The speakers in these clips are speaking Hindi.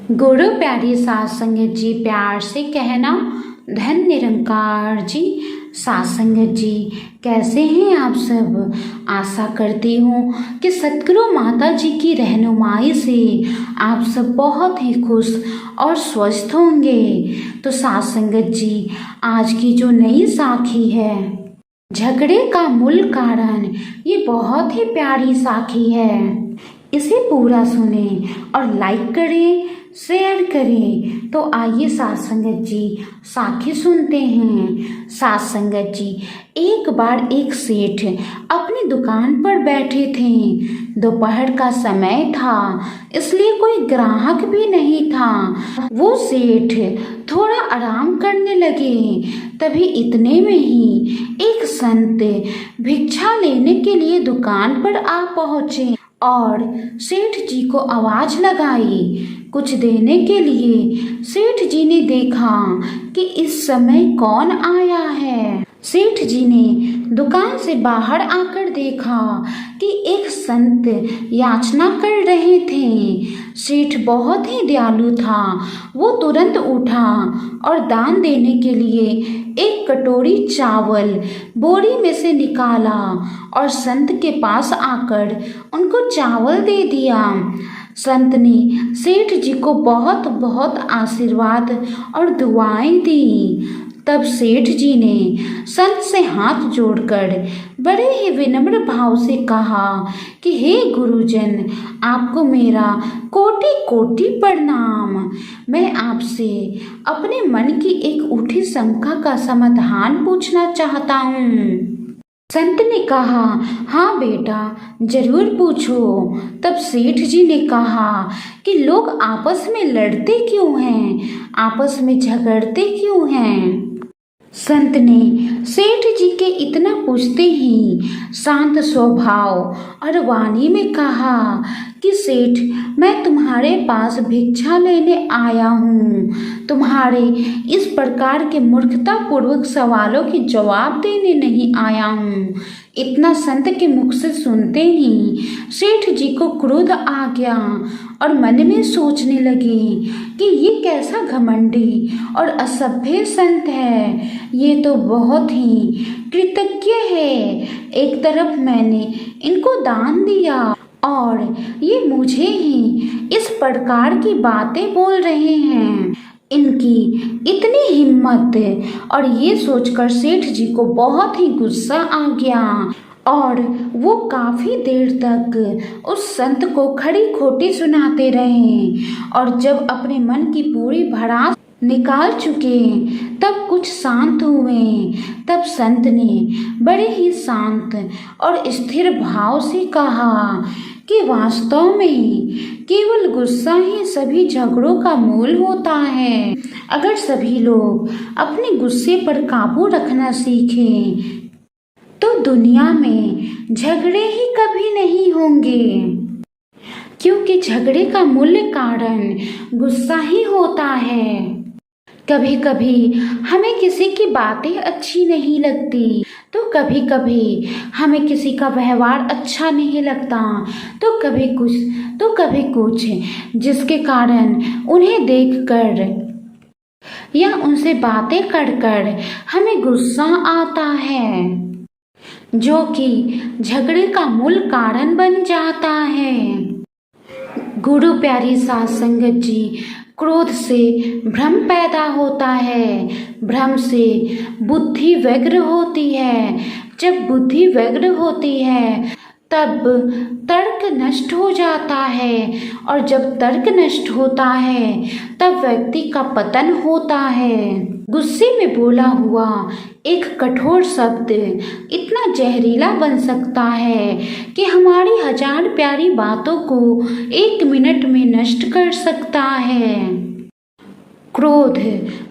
गुरु प्यारी सात संगत जी, प्यार से कहना धन निरंकार जी। सात संगत जी, कैसे हैं आप सब। आशा करती हूँ कि सतगुरु माता जी की रहनुमाई से आप सब बहुत ही खुश और स्वस्थ होंगे। तो सात संगत जी, आज की जो नई साखी है, झगड़े का मूल कारण, ये बहुत ही प्यारी साखी है। इसे पूरा सुने और लाइक करें, शेयर करें। तो आइए सात संगत जी, साखी सुनते हैं। सात संगत जी, एक बार एक सेठ अपनी दुकान पर बैठे थे। दोपहर का समय था, इसलिए कोई ग्राहक भी नहीं था। वो सेठ थोड़ा आराम करने लगे। तभी इतने में ही एक संत भिक्षा लेने के लिए दुकान पर आ पहुंचे और सेठ जी को आवाज लगाई कुछ देने के लिए। सेठ जी ने देखा कि इस समय कौन आया है। सेठ जी ने दुकान से बाहर आकर देखा कि एक संत याचना कर रहे थे। सेठ बहुत ही दयालु था। वो तुरंत उठा और दान देने के लिए एक कटोरी चावल बोरी में से निकाला और संत के पास आकर उनको चावल दे दिया। संत ने सेठ जी को बहुत बहुत आशीर्वाद और दुआएं दी। तब सेठ जी ने संत से हाथ जोड़कर बड़े ही विनम्र भाव से कहा कि हे गुरुजन, आपको मेरा कोटि कोटि प्रणाम। मैं आपसे अपने मन की एक उठी शंका का समाधान पूछना चाहता हूँ। संत ने कहा, हाँ बेटा, जरूर पूछो। तब सेठ जी ने कहा कि लोग आपस में लड़ते क्यों हैं, आपस में झगड़ते क्यों हैं। संत ने सेठ जी के इतना पूछते ही शांत स्वभाव और वाणी में कहा कि सेठ, मैं तुम्हारे पास भिक्षा लेने आया हूँ। तुम्हारे इस प्रकार के मूर्खतापूर्वक सवालों के जवाब देने नहीं आया हूँ। इतना संत के मुख से सुनते ही सेठ जी को क्रोध आ गया और मन में सोचने लगे कि ये कैसा घमंडी और असभ्य संत है। ये तो बहुत ही कृतज्ञ है। एक तरफ मैंने इनको दान दिया और ये मुझे ही इस प्रकार की बातें बोल रहे हैं। इनकी इतनी हिम्मत। और ये सोचकर सेठ जी को बहुत ही गुस्सा आ गया और वो काफी देर तक उस संत को खड़ी खोटी सुनाते रहे। और जब अपने मन की पूरी भड़ास निकाल चुके, तब कुछ शांत हुए। तब संत ने बड़े ही शांत और स्थिर भाव से कहा कि वास्तव में केवल गुस्सा ही सभी झगड़ों का मूल होता है। अगर सभी लोग अपने गुस्से पर काबू रखना सीखें तो दुनिया में झगड़े ही कभी नहीं होंगे, क्योंकि झगड़े का मूल कारण गुस्सा ही होता है। कभी कभी हमें किसी की बातें अच्छी नहीं लगती, तो कभी कभी हमें किसी का व्यवहार अच्छा नहीं लगता, तो कभी कुछ जिसके कारण उन्हें देखकर या उनसे बातें कर हमें गुस्सा आता है, जो कि झगड़े का मूल कारण बन जाता है। गुरु प्यारी सात संगत जी, क्रोध से भ्रम पैदा होता है, भ्रम से बुद्धि व्यग्र होती है। जब बुद्धि व्यग्र होती है तब तर्क नष्ट हो जाता है, और जब तर्क नष्ट होता है तब व्यक्ति का पतन होता है। गुस्से में बोला हुआ एक कठोर शब्द इतना जहरीला बन सकता है कि हमारी हजार प्यारी बातों को 1 मिनट में नष्ट कर सकता है। क्रोध,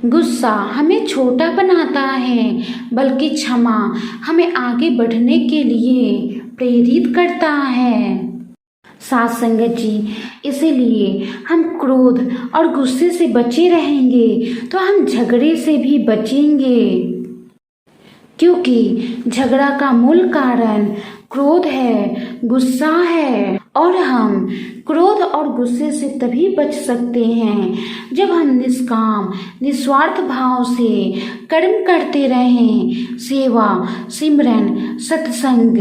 गुस्सा हमें छोटा बनाता है, बल्कि क्षमा हमें आगे बढ़ने के लिए प्रेरित करता है। सात संगत जी, इसीलिए हम क्रोध और गुस्से से बचे रहेंगे तो हम झगड़े से भी बचेंगे, क्योंकि झगड़ा का मूल कारण क्रोध है, गुस्सा है और हम क्रोध और गुस्से से तभी बच सकते हैं जब हम निष्काम निस्वार्थ भाव से कर्म करते रहें। सेवा, सिमरन, सत्संग,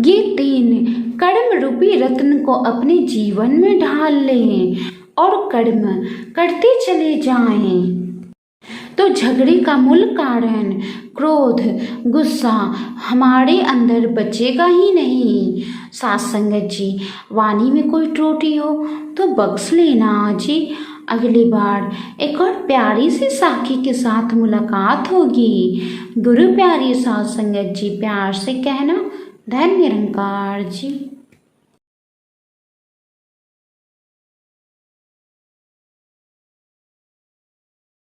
ये 3 कर्म रूपी रत्न को अपने जीवन में ढाल लें और कर्म करते चले जाएं तो झगड़े का मूल कारण क्रोध, गुस्सा हमारे अंदर बचेगा ही नहीं। साथ संगत जी, वाणी में कोई त्रुटि हो तो बख्श लेना जी। अगली बार एक और प्यारी सी साखी के साथ मुलाकात होगी। गुरु प्यारी साथ संगत जी, प्यार से कहना। धन्य निरंकार जी।